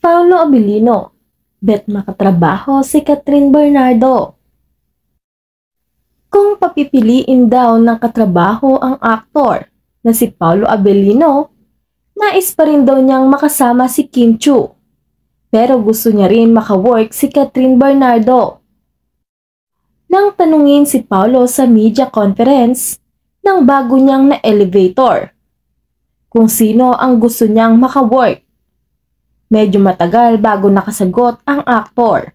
Paolo Abilino, bet makatrabaho si Catherine Bernardo. Kung papipiliin daw ng katrabaho ang aktor na si Paolo Abilino, nais pa rin daw niyang makasama si Kim Chiu. Pero gusto niya rin makawork si Catherine Bernardo. Nang tanungin si Paolo sa media conference ng bago niyang na elevator kung sino ang gusto niyang makawork, medyo matagal bago nakasagot ang aktor.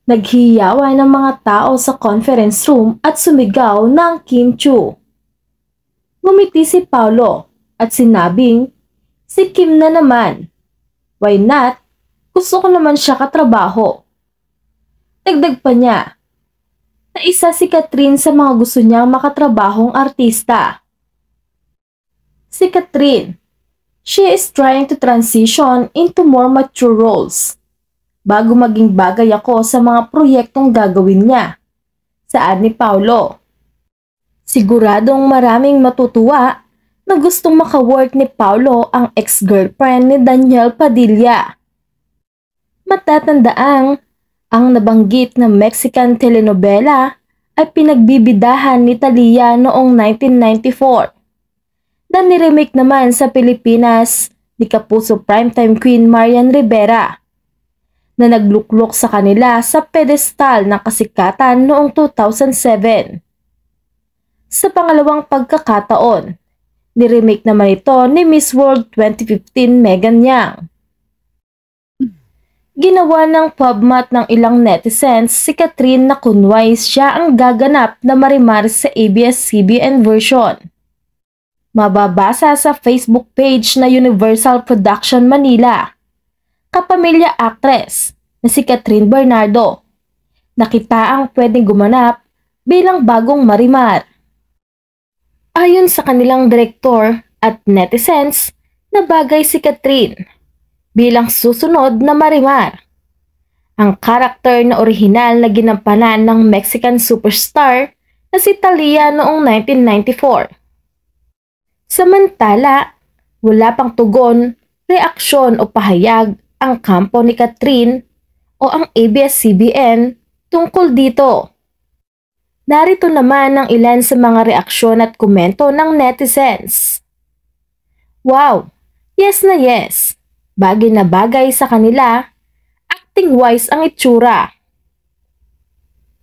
Naghiyawan ng mga tao sa conference room at sumigaw ng Kim Chiu. Ngumiti si Paolo at sinabing, "Si Kim na naman. Why not? Gusto ko naman siya katrabaho." Dagdag pa niya, na isa si Catherine sa mga gusto niyang makatrabahong artista. Si Catherine, she is trying to transition into more mature roles bago maging bagay ako sa mga proyektong gagawin niya, saad ni Paolo. Siguradong maraming matutuwa na gustong makawork ni Paolo ang ex-girlfriend ni Daniel Padilla. Matatandaang ang nabanggit na Mexican telenovela ay pinagbibidahan ni Talia noong 1994 na niremake naman sa Pilipinas ni Kapuso primetime queen Marian Rivera na nagluklok sa kanila sa pedestal ng kasikatan noong 2007. Sa pangalawang pagkakataon, niremake naman ito ni Miss World 2015 Megan Yang. Ginawa ng PubMat ng ilang netizens si Catherine na kunway siya ang gaganap na Marimar sa ABS-CBN version. Mababasa sa Facebook page na Universal Production Manila, kapamilya actress na si Catherine Bernardo, nakita ang pwedeng gumanap bilang bagong Marimar. Ayon sa kanilang direktor at netizens, na bagay si Catherine bilang susunod na Marimar, ang karakter na orihinal na ginampanan ng Mexican superstar na si Talia noong 1994. Samantala, wala pang tugon, reaksyon o pahayag ang kampo ni Catherine o ang ABS-CBN tungkol dito. Narito naman ang ilan sa mga reaksyon at komento ng netizens. Wow! Yes na yes! Bagay na bagay sa kanila, acting-wise ang itsura.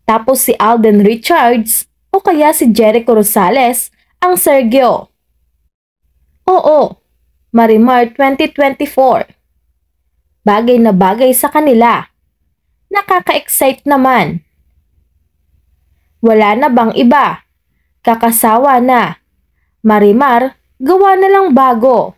Tapos si Alden Richards o kaya si Jericho Rosales ang Sergio. Oo, Marimar 2024. Bagay na bagay sa kanila. Nakaka-excite naman. Wala na bang iba? Kakasawa na. Marimar, gawa na lang bago.